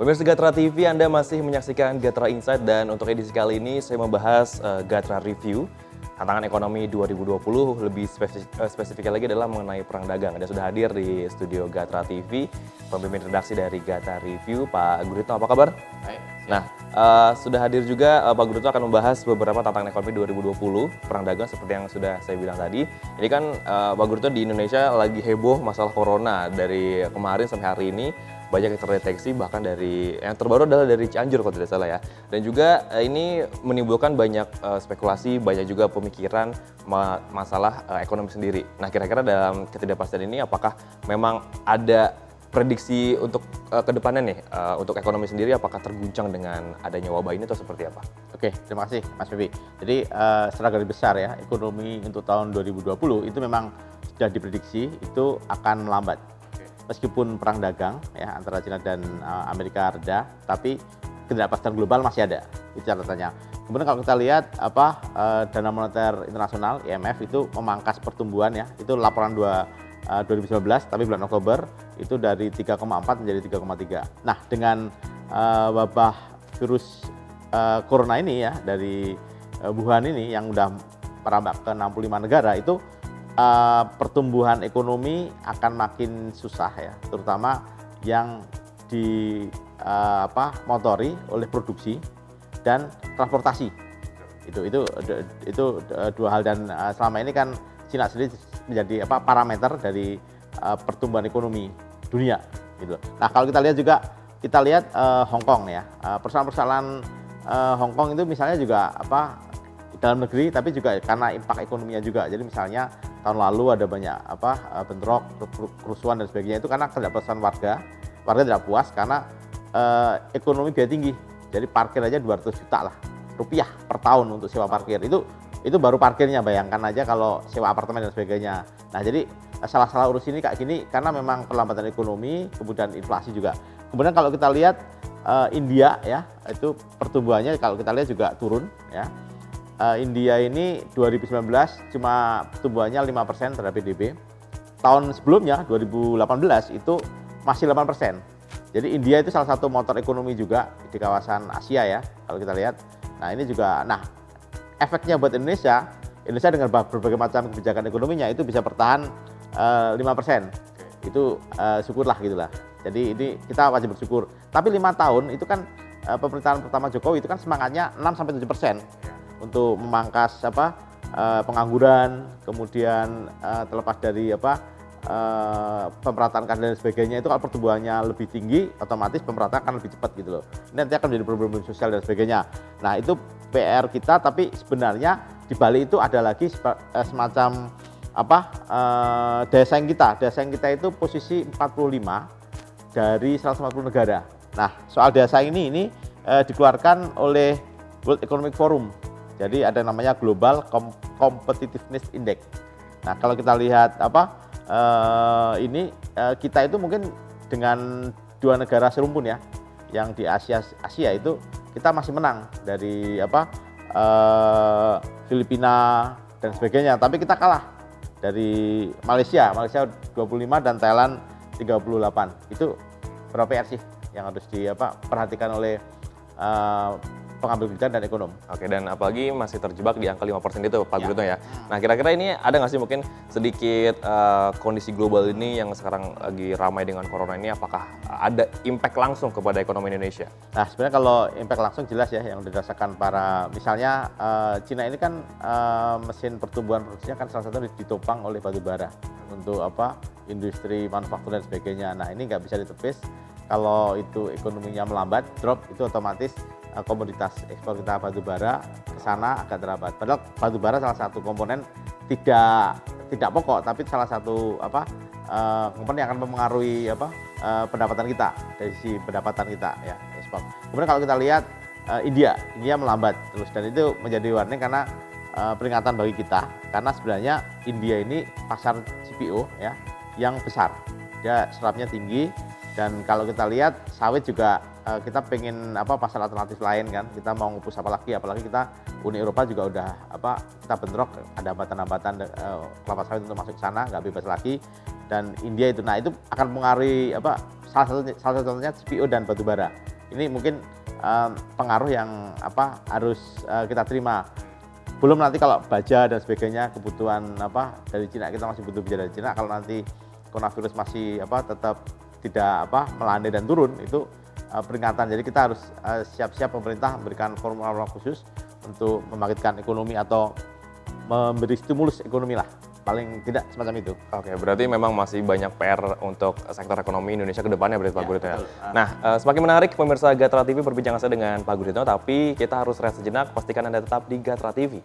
Pemirsa Gatra TV, Anda masih menyaksikan Gatra Insight dan untuk edisi kali ini saya membahas Gatra Review, tantangan ekonomi 2020, lebih spesifiknya lagi adalah mengenai perang dagang. Dan sudah hadir di studio Gatra TV, pemimpin redaksi dari Gatra Review, Pak Guritno, apa kabar? Baik. Nah, sudah hadir juga Pak Guritno akan membahas beberapa tantangan ekonomi 2020, perang dagang seperti yang sudah saya bilang tadi. Ini kan Pak Guritno di Indonesia lagi heboh masalah corona dari kemarin sampai hari ini. Banyak yang terdeteksi, bahkan dari yang terbaru adalah dari Cianjur kalau tidak salah ya. Dan juga ini menimbulkan banyak spekulasi, banyak juga pemikiran masalah ekonomi sendiri. Nah, kira-kira dalam ketidakpastian ini apakah memang ada prediksi untuk kedepannya nih, untuk ekonomi sendiri apakah terguncang dengan adanya wabah ini atau seperti apa? Oke, terima kasih Mas Febi. Jadi secara garis besar ya, ekonomi untuk tahun 2020 itu memang sudah diprediksi itu akan melambat. Meskipun perang dagang ya antara China dan Amerika reda, tapi ketidakpastian global masih ada. Itu catatannya. Kemudian kalau kita lihat Dana Moneter Internasional (IMF) itu memangkas pertumbuhan ya. Itu laporan 2019, tapi bulan Oktober itu dari 3,4 menjadi 3,3. Nah, dengan wabah virus corona ini ya dari Wuhan ini yang udah merambah ke 65 negara itu pertumbuhan ekonomi akan makin susah ya, terutama yang motori oleh produksi dan transportasi. Itu dua hal, dan selama ini kan Cina sendiri menjadi parameter dari pertumbuhan ekonomi dunia gitu. Nah, kalau kita lihat Hong Kong ya, persoalan-persoalan Hong Kong itu misalnya juga dalam negeri, tapi juga karena impak ekonominya juga. Jadi misalnya tahun lalu ada banyak bentrok, kerusuhan dan sebagainya, itu karena ketidakpuasan warga tidak puas karena ekonomi biaya tinggi. Jadi parkir aja 200 juta lah rupiah per tahun untuk sewa parkir. Itu baru parkirnya, bayangkan aja kalau sewa apartemen dan sebagainya. Nah, jadi salah urus ini kayak gini karena memang perlambatan ekonomi, kemudian inflasi juga. Kemudian kalau kita lihat India ya, itu pertumbuhannya kalau kita lihat juga turun ya. India ini 2019 cuma pertumbuhannya 5% terhadap PDB. Tahun sebelumnya 2018 itu masih 8%. Jadi India itu salah satu motor ekonomi juga di kawasan Asia ya kalau kita lihat. Nah, ini juga efeknya buat Indonesia dengan berbagai macam kebijakan ekonominya itu bisa bertahan 5%. Itu syukurlah gitulah. Jadi ini kita wajib bersyukur. Tapi 5 tahun itu kan pemerintahan pertama Jokowi itu kan semangatnya 6-7%. Untuk memangkas pengangguran, kemudian terlepas dari pemerataan keadilan dan sebagainya, itu kalau pertumbuhannya lebih tinggi, otomatis pemerataan akan lebih cepat gitu loh. Ini nanti akan menjadi problem sosial dan sebagainya. Nah, itu PR kita, tapi sebenarnya di balik itu ada lagi semacam daya saing kita. Daya saing kita itu posisi 45 dari 140 negara. Nah, soal daya saing ini dikeluarkan oleh World Economic Forum. Jadi ada namanya Global Competitiveness Index. Nah, kalau kita lihat kita itu mungkin dengan 2 negara serumpun ya, yang di Asia itu kita masih menang dari Filipina dan sebagainya. Tapi kita kalah dari Malaysia 25 dan Thailand 38. Itu berapa PR sih yang harus diperhatikan oleh pengambil kebijakan dan ekonom. Oke, dan apalagi masih terjebak di angka 5% itu Pak Guritno ya. Nah, kira-kira ini ada nggak sih mungkin sedikit kondisi global ini yang sekarang lagi ramai dengan corona ini, apakah ada impact langsung kepada ekonomi Indonesia? Nah, sebenarnya kalau impact langsung jelas ya yang dirasakan misalnya Cina ini kan mesin pertumbuhan produksinya kan salah satu ditopang oleh batu bara untuk industri manufaktur dan sebagainya. Nah, ini nggak bisa ditepis. Kalau itu ekonominya melambat, drop, itu otomatis komoditas ekspor kita batu bara ke sana agak terhambat. Padahal batu bara salah satu komponen tidak pokok, tapi salah satu komponen yang akan mempengaruhi pendapatan kita, dari sisi pendapatan kita ya ekspor. Kemudian kalau kita lihat India melambat terus, dan itu menjadi warning karena peringatan bagi kita, karena sebenarnya India ini pasar CPO ya yang besar, dia serapnya tinggi. Dan kalau kita lihat sawit juga kita pengen pasar alternatif lain kan, kita mau ngepus apalagi kita Uni Eropa juga udah kita bentrok, ada hambatan-hambatan kelapa sawit untuk masuk ke sana, nggak bebas lagi. Dan India itu, nah itu akan mengaruhi salah satu contohnya CPO dan batubara. Ini mungkin pengaruh yang harus kita terima. Belum nanti kalau baja dan sebagainya, kebutuhan dari Cina, kita masih butuh baja dari Cina. Kalau nanti coronavirus masih tetap tidak melandai dan turun, itu peringatan. Jadi kita harus siap-siap, pemerintah memberikan formula khusus untuk membangkitkan ekonomi atau memberi stimulus ekonomi lah, paling tidak semacam itu. Oke, berarti memang masih banyak PR untuk sektor ekonomi Indonesia ke depannya berarti Pak Guritno ya. Nah, semakin menarik pemirsa Gatra TV perbincangan saya dengan Pak Guritno, tapi kita harus rehat sejenak, pastikan Anda tetap di Gatra TV.